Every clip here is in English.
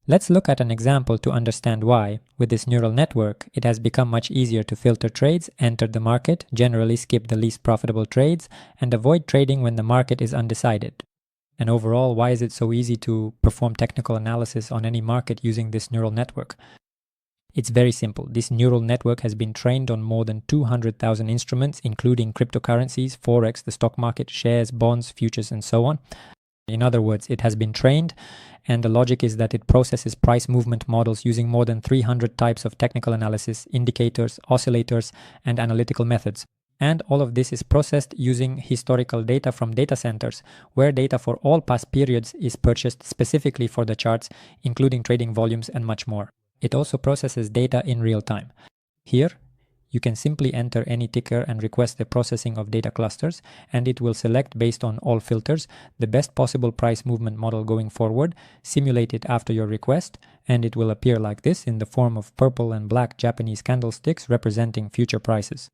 Let's look at an example to understand why, with this neural network, it has become much easier to filter trades, enter the market, generally skip the least profitable trades, and avoid trading when the market is undecided. And overall, why is it so easy to perform technical analysis on any market using this neural network? It's very simple. This neural network has been trained on more than 200,000 instruments, including cryptocurrencies, forex, the stock market, shares, bonds, futures, and so on. In other words, it has been trained, and the logic is that it processes price movement models using more than 300 types of technical analysis, indicators, oscillators, and analytical methods. And all of this is processed using historical data from data centers, where data for all past periods is purchased specifically for the charts, including trading volumes and much more. It also processes data in real time. Here, you can simply enter any ticker and request the processing of data clusters, and it will select based on all filters the best possible price movement model going forward, simulate it after your request, and it will appear like this in the form of purple and black Japanese candlesticks representing future prices.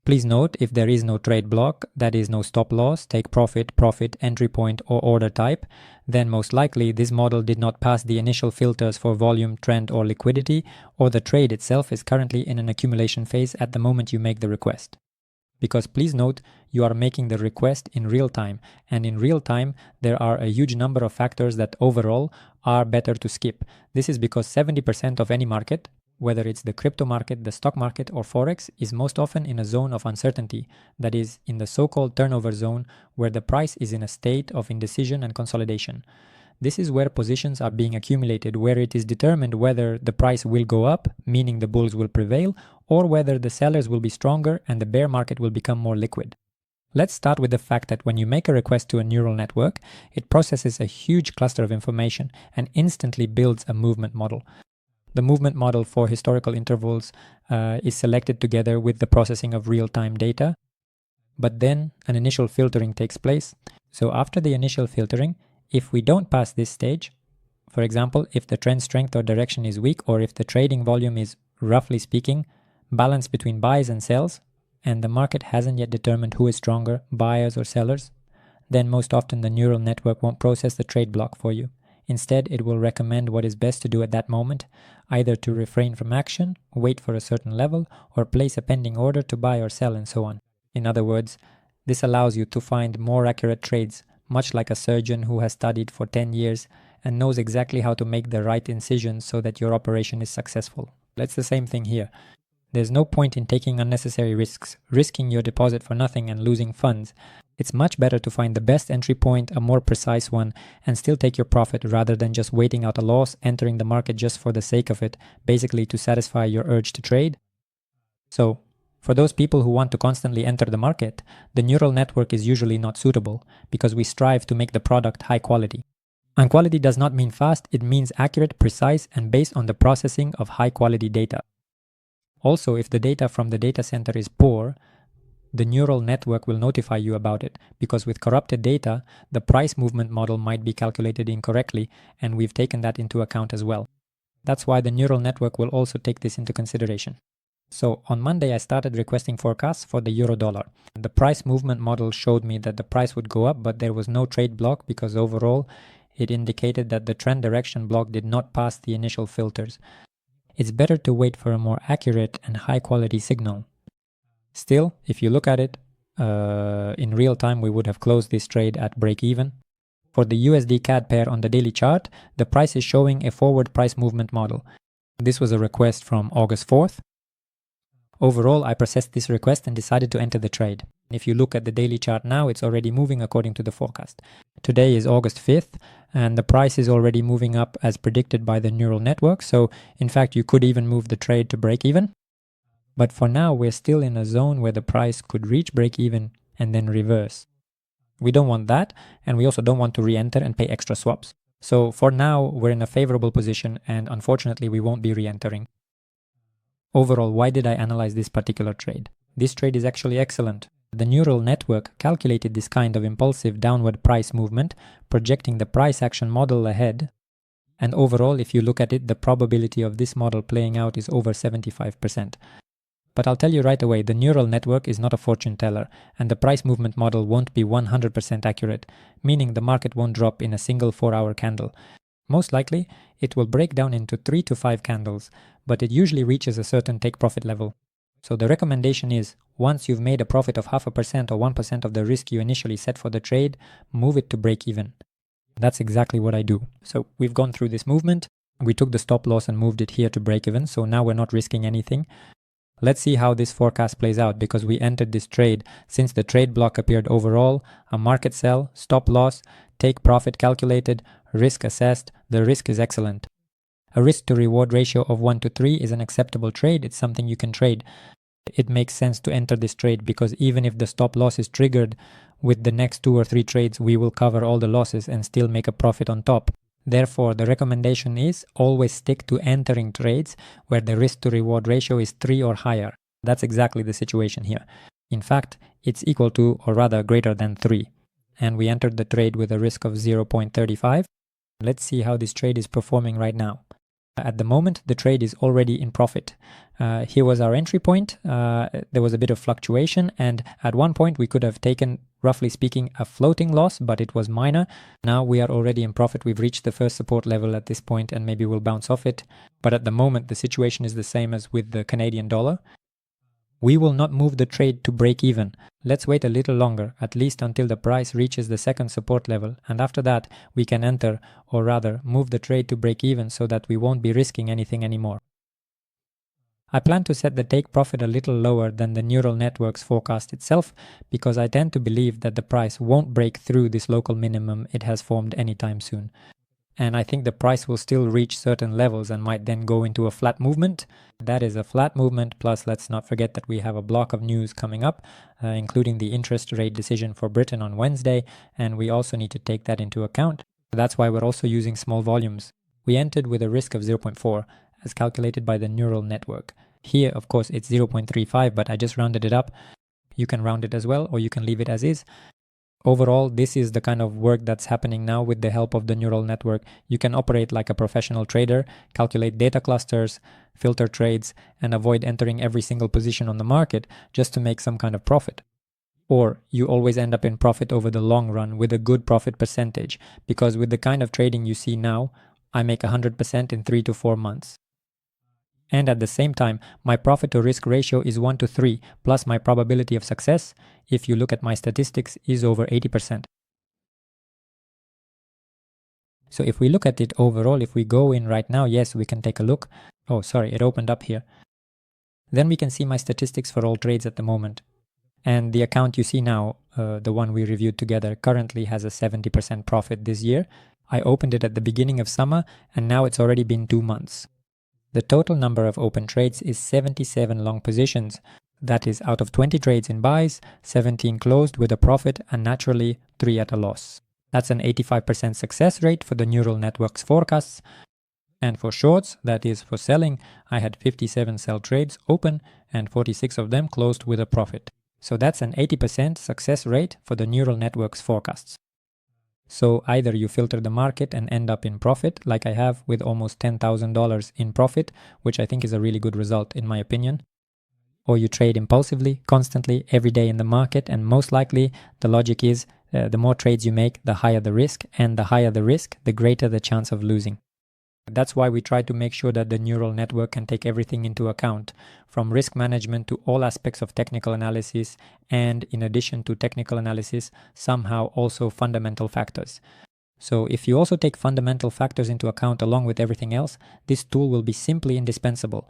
Please note, if there is no trade block, that is no stop loss, take profit, entry point, or order type, then most likely this model did not pass the initial filters for volume, trend, or liquidity, or the trade itself is currently in an accumulation phase at the moment you make the request. Because please note, you are making the request in real time, and in real time there are a huge number of factors that overall are better to skip. This is because 70% of any market, whether it's the crypto market, the stock market, or forex, is most often in a zone of uncertainty, that is, in the so-called turnover zone, where the price is in a state of indecision and consolidation. This is where positions are being accumulated, where it is determined whether the price will go up, meaning the bulls will prevail, or whether the sellers will be stronger and the bear market will become more liquid. Let's start with the fact that when you make a request to a neural network, it processes a huge cluster of information and instantly builds a movement model. The movement model for historical intervals is selected together with the processing of real-time data, but then an initial filtering takes place. So after the initial filtering, if we don't pass this stage, for example, if the trend strength or direction is weak, or if the trading volume is, roughly speaking, balanced between buys and sells, and the market hasn't yet determined who is stronger, buyers or sellers, then most often the neural network won't process the trade block for you. Instead, it will recommend what is best to do at that moment, either to refrain from action, wait for a certain level, or place a pending order to buy or sell, and so on. In other words, this allows you to find more accurate trades, much like a surgeon who has studied for 10 years and knows exactly how to make the right incisions so that your operation is successful. That's the same thing here. There's no point in taking unnecessary risks, risking your deposit for nothing and losing funds. It's much better to find the best entry point, a more precise one, and still take your profit rather than just waiting out a loss, entering the market just for the sake of it, basically to satisfy your urge to trade. So, for those people who want to constantly enter the market, the neural network is usually not suitable because we strive to make the product high quality. And quality does not mean fast, it means accurate, precise, and based on the processing of high quality data. Also, if the data from the data center is poor, the neural network will notify you about it, because with corrupted data, the price movement model might be calculated incorrectly, and we've taken that into account as well. That's why the neural network will also take this into consideration. So on Monday, I started requesting forecasts for the euro-dollar. The price movement model showed me that the price would go up, but there was no trade block because overall, it indicated that the trend direction block did not pass the initial filters. It's better to wait for a more accurate and high-quality signal. Still, if you look at it, in real time we would have closed this trade at break-even. For the USD CAD pair on the daily chart, the price is showing a forward price movement model. This was a request from August 4th. Overall, I processed this request and decided to enter the trade. If you look at the daily chart now, it's already moving according to the forecast. Today is August 5th, and the price is already moving up as predicted by the neural network. So, in fact, you could even move the trade to break even. But for now, we're still in a zone where the price could reach break even and then reverse. We don't want that, and we also don't want to re-enter and pay extra swaps. So for now, we're in a favorable position, and unfortunately, we won't be re-entering. Overall, why did I analyze this particular trade? This trade is actually excellent. The neural network calculated this kind of impulsive downward price movement, projecting the price action model ahead. And overall, if you look at it, the probability of this model playing out is over 75%. But I'll tell you right away, the neural network is not a fortune teller, and the price movement model won't be 100% accurate, meaning the market won't drop in a single 4-hour candle. Most likely, it will break down into 3 to 5 candles, but it usually reaches a certain take profit level. So the recommendation is, once you've made a profit of 0.5% or 1% of the risk you initially set for the trade, move it to break even. That's exactly what I do. So we've gone through this movement. We took the stop loss and moved it here to break even. So now we're not risking anything. Let's see how this forecast plays out, because we entered this trade since the trade block appeared overall, a market sell, stop loss, take profit calculated, risk assessed. The risk is excellent. A risk to reward ratio of 1 to 3 is an acceptable trade. It's something you can trade. It makes sense to enter this trade because even if the stop loss is triggered, with the next 2 or 3 trades, we will cover all the losses and still make a profit on top. Therefore, the recommendation is always stick to entering trades where the risk to reward ratio is 3 or higher. That's exactly the situation here. In fact, it's equal to, or rather greater than 3. And we entered the trade with a risk of 0.35. Let's see how this trade is performing right now. At the moment, the trade is already in profit. Here was our entry point. There was a bit of fluctuation, and at one point we could have taken, roughly speaking, a floating loss, but it was minor. Now we are already in profit. We've reached the first support level at this point, and maybe we'll bounce off it. But at the moment, the situation is the same as with the Canadian dollar. We will not move the trade to break even. Let's wait a little longer, at least until the price reaches the second support level, and after that we can enter, or rather move the trade to break even so that we won't be risking anything anymore. I plan to set the take profit a little lower than the neural network's forecast itself, because I tend to believe that the price won't break through this local minimum it has formed anytime soon. And I think the price will still reach certain levels and might then go into a flat movement. That is a flat movement, plus let's not forget that we have a block of news coming up, including the interest rate decision for Britain on Wednesday, and we also need to take that into account. That's why we're also using small volumes. We entered with a risk of 0.4, as calculated by the neural network. Here, of course, it's 0.35, but I just rounded it up. You can round it as well, or you can leave it as is. Overall, this is the kind of work that's happening now with the help of the neural network. You can operate like a professional trader, calculate data clusters, filter trades, and avoid entering every single position on the market just to make some kind of profit. Or you always end up in profit over the long run with a good profit percentage, because with the kind of trading you see now, I make 100% in 3 to 4 months. And at the same time, my profit to risk ratio is 1 to 3, plus my probability of success, if you look at my statistics, is over 80%. So if we look at it overall, if we go in right now, yes, we can take a look. Oh, sorry, it opened up here. Then we can see my statistics for all trades at the moment. And the account you see now, the one we reviewed together, currently has a 70% profit this year. I opened it at the beginning of summer, and now it's already been 2 months. The total number of open trades is 77 long positions. That is, out of 20 trades in buys, 17 closed with a profit and naturally 3 at a loss. That's an 85% success rate for the neural network's forecasts. And for shorts, that is for selling, I had 57 sell trades open and 46 of them closed with a profit. So that's an 80% success rate for the neural network's forecasts. So either you filter the market and end up in profit, like I have with almost $10,000 in profit, which I think is a really good result in my opinion, or you trade impulsively, constantly, every day in the market, and most likely the logic is the more trades you make, the higher the risk, and the higher the risk, the greater the chance of losing. That's why we try to make sure that the neural network can take everything into account, from risk management to all aspects of technical analysis, and in addition to technical analysis, somehow also fundamental factors. So if you also take fundamental factors into account along with everything else, this tool will be simply indispensable.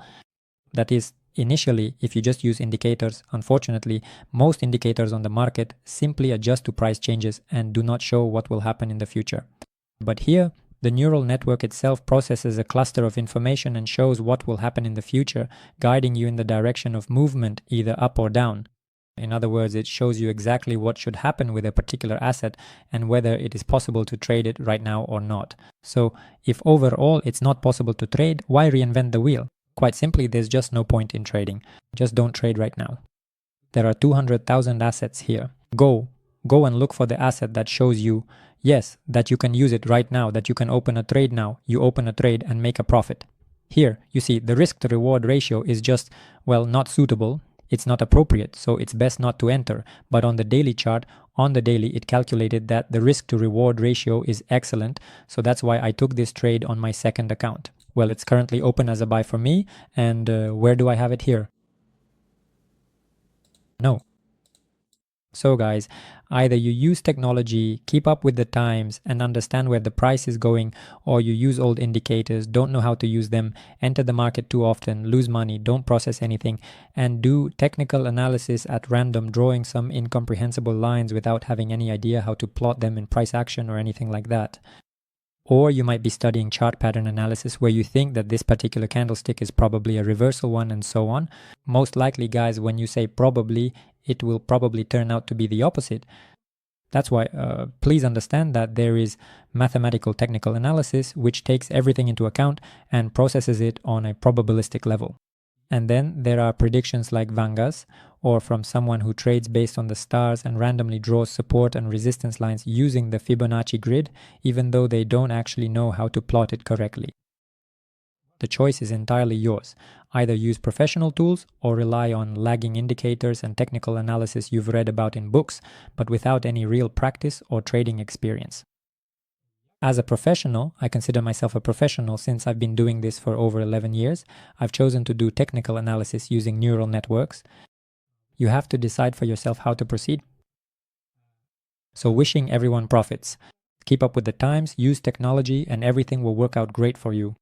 That is, initially, if you just use indicators, unfortunately, most indicators on the market simply adjust to price changes and do not show what will happen in the future. But here, the neural network itself processes a cluster of information and shows what will happen in the future, guiding you in the direction of movement, either up or down. In other words, it shows you exactly what should happen with a particular asset and whether it is possible to trade it right now or not. So, if overall it's not possible to trade, why reinvent the wheel? Quite simply, there's just no point in trading. Just don't trade right now. There are 200,000 assets here. Go and look for the asset that shows you, yes, that you can use it right now, that you can open a trade now. You open a trade and make a profit. Here, you see, the risk to reward ratio is just, well, not suitable. It's not appropriate, so it's best not to enter. But on the daily chart, On the daily, it calculated that the risk to reward ratio is excellent, so that's why I took this trade on my second account. Well, it's currently open as a buy for me, and where do I have it here? No. So guys, either you use technology, keep up with the times and understand where the price is going, or you use old indicators, don't know how to use them, enter the market too often, lose money, don't process anything, and do technical analysis at random, drawing some incomprehensible lines without having any idea how to plot them in price action or anything like that. Or you might be studying chart pattern analysis where you think that this particular candlestick is probably a reversal one and so on. Most likely, guys, when you say probably, it will probably turn out to be the opposite. That's why please understand that there is mathematical technical analysis which takes everything into account and processes it on a probabilistic level. And then there are predictions like Vangas, or from someone who trades based on the stars and randomly draws support and resistance lines using the Fibonacci grid, even though they don't actually know how to plot it correctly. The choice is entirely yours. Either use professional tools or rely on lagging indicators and technical analysis you've read about in books, but without any real practice or trading experience. As a professional, I consider myself a professional since I've been doing this for over 11 years. I've chosen to do technical analysis using neural networks. You have to decide for yourself how to proceed. So wishing everyone profits. Keep up with the times, use technology, and everything will work out great for you.